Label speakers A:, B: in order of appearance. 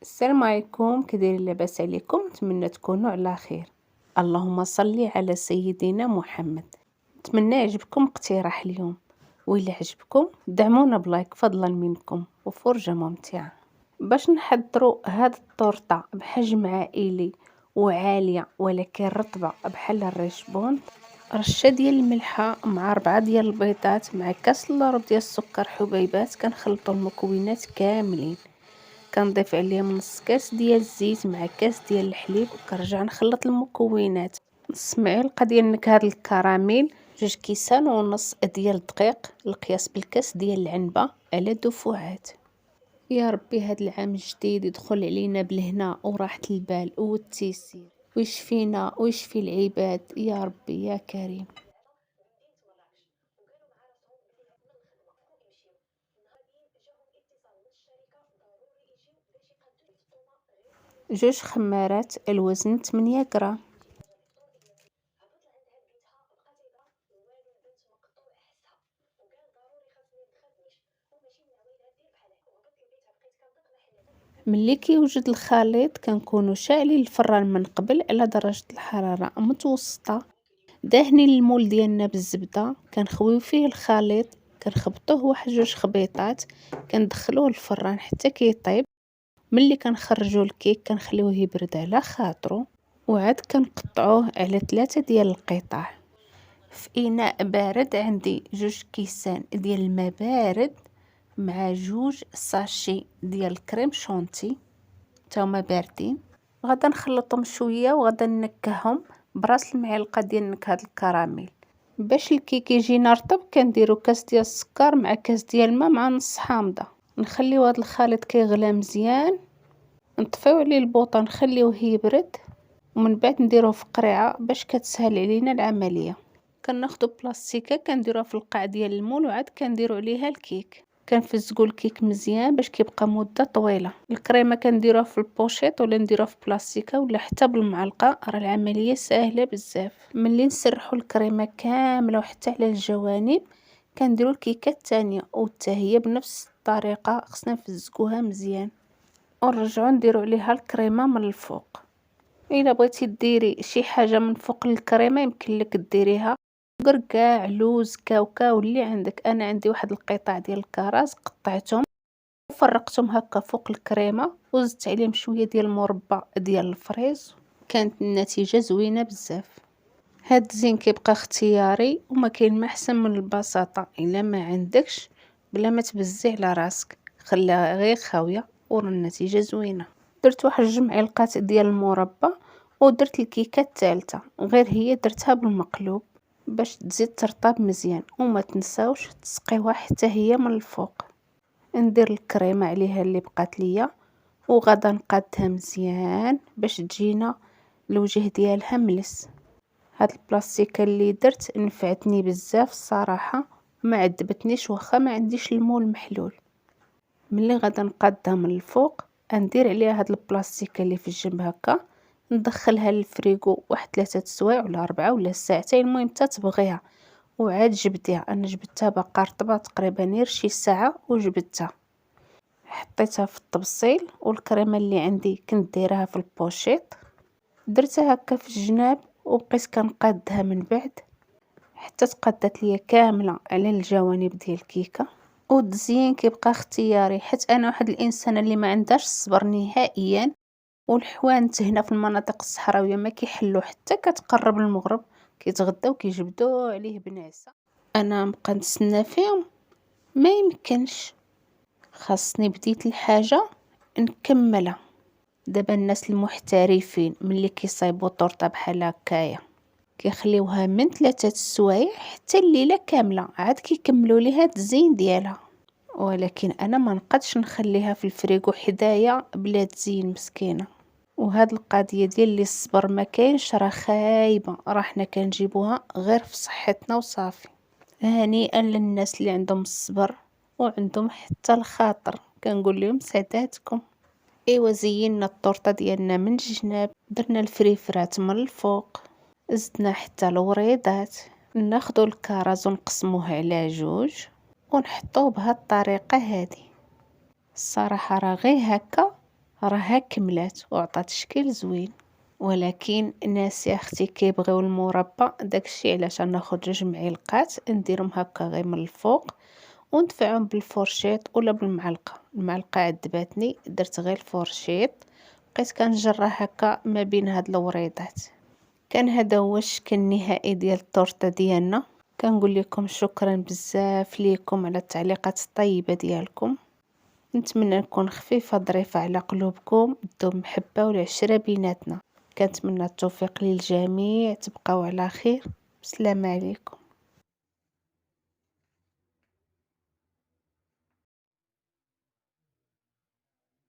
A: السلام عليكم، كدايرين؟ لاباس عليكم؟ نتمنى تكونوا على خير. اللهم صل على سيدنا محمد. نتمنى يعجبكم اقتراح اليوم، وإلا عجبكم دعمونا بلايك فضلا منكم وفرجة ممتعة. باش نحضروا هاد الطورطة بحجم عائلي وعالية ولكن رطبة بحال الريشبون، رشة ديال الملحة مع 4 ديال البيضات مع كاس الا ربع ديال السكر حبيبات. كنخلطوا المكونات كاملين، كنضيف عليهم نص كاس ديال الزيت مع كاس ديال الحليب، وكنرجع نخلط المكونات. نص معلقه ديال نكهه الكراميل، 2 كيسان ونص ديال الدقيق، القياس بالكاس ديال العنبه على دفعات. يا ربي هاد العام الجديد يدخل علينا بالهنا وراحه البال والتيسير، ويشفينا ويشفي العباد يا ربي يا كريم. 2 خمارات الوزن 8 غرام. ملي كيوجد الخليط كنكونوا شاعلين الفران من قبل على درجة الحرارة متوسطة، داهنين المول ديالنا بالزبدة، كنخويو فيه الخليط، كنخبطوه واحد 2 خبيطات، كندخلوه الفران حتى كيطيب. ملي كنخرجوا الكيك كنخليوه يبرد على خاطرو، وعاد كنقطعوه على 3 ديال القطع. في اناء بارد عندي 2 كيسان ديال الماء بارد مع 2 ساشي ديال الكريم شونتي تاهما باردين. غادا نخلطهم شويه وغادا نكههم براس المعلقه ديال نكهه الكراميل. باش الكيك يجينا رطب كنديرو كاس ديال السكر مع كاس ديال الماء مع نص حامضه. نخليو هذا الخليط كيغلى مزيان، نطفيو عليه البوطه نخليوه يبرد، ومن بعد نديروه في قريعه باش كتسهل علينا العمليه. كناخدو بلاستيكه كنديروها في القاع ديال المول، وعاد كنديرو عليها الكيك. كنفزقوا الكيك مزيان باش كيبقى مده طويله. الكريمه كنديروها في البوشيط ولا نديروها في بلاستيكه ولا حتى بالمعلقه، راه العمليه سهله بزاف. ملي نسرحوا الكريمه كامله وحتى على الجوانب كنديروا الكيكه الثانيه وحتى هي بنفس الطريقه، خصنا نفزقوها مزيان ونرجعوا نديروا عليها الكريمه من الفوق. الا بغيتي ديري شي حاجه من فوق الكريمه يمكن لك ديريها قرقاع، لوز، كاوكاو اللي عندك. انا عندي واحد القطع ديال الكرز قطعتهم وفرقتهم هكا فوق الكريمه، وزدت عليهم شويه ديال المربى ديال الفريز. كانت النتيجه زوينه بزاف. هاد الزين كيبقى اختياري وما كاين ما احسن من البساطه. الا ما عندكش بلا ما تبزي على راسك، خليها غير خاويه ورا النتيجه زوينه. درت واحد 2 معالق ديال المربى، ودرت الكيكه الثالثه غير هي درتها بالمقلوب باش تزيد ترطب مزيان. وما تنساوش تسقيوها حتى هي من الفوق. ندير الكريمه عليها اللي بقات ليا، وغادا نقادها مزيان باش تجينا الوجه ديالها ملس. هاد البلاستيكه اللي درت نفعتني بزاف الصراحه، ما عذبتنيش واخا ما عنديش المول محلول. ملي غادا نقادها من الفوق ندير عليها هاد البلاستيكه اللي في الجنب هكا، ندخلها للفريغو واحد 3 سوايع ولا 4 ولا ساعتين، المهم حتى تبغيها. وعاد جبديها، انا جبدتها باقا رطبه تقريبا غير شي ساعه وجبدتها. حطيتها في الطبسيل، والكريمه اللي عندي كنت دايرها في البوشيط درتها هكا في الجناب، وبقيت كنقادها من بعد حتى تقادت ليا كامله على الجوانب ديال الكيكه. والتزيين كيبقى اختياري، حيت انا واحد الانسانه اللي ما عندهاش الصبر نهائيا، والحوانت هنا في المناطق الصحراويه ما كيحلو حتى كتقرب المغرب كيتغداو كيجبدوا عليه بنعسه. انا نبقى نتسنى فيهم؟ ما يمكنش. خاصني بديت الحاجه نكملها. دابا الناس المحترفين ملي كيصايبوا طورطه بحال هكايا كيخليوها من 3 سوايع حتى الليله كامله، عاد كيكملوا ليها التزيين ديالها. ولكن انا ما نقدش نخليها في الفريغو حدايا بلا تزيين مسكينه. وهاد القضيه ديال اللي الصبر ما كاينش راه خايبه، راه حنا كنجيبوها غير في صحتنا وصافي. هنيئا للناس اللي عندهم الصبر وعندهم حتى الخاطر، كنقول لهم سعداتكم. ايوا زينا الطورطه ديالنا من الجناب، درنا الفريفرات من الفوق، زدنا حتى الوريضات. ناخدو الكرز ونقسموه على 2 ونحطوه بهاد الطريقه هذه. الصراحه راه غير هكا راها كملات وعطات شكل زوين. ولكن الناس يا اختي كيبغيو المربى، داكشي علاش ناخذ 2 معلقات نديرهم هكا غير من الفوق وندفعهم بالفورشيط ولا بالمعلقه. المعلقه عذباتني، درت غير الفورشيط، بقيت كنجرها هكا ما بين هاد الوريضات. كان هذا هو الشكل النهائي ديال التورته ديالنا. كنقول لكم شكرا بزاف ليكم على التعليقات الطيبه ديالكم. نتمنى نكون خفيفه ظريفه على قلوبكم، دوم محبه والعشره بيناتنا. كنتمنى التوفيق للجميع، تبقاو على خير. السلام عليكم.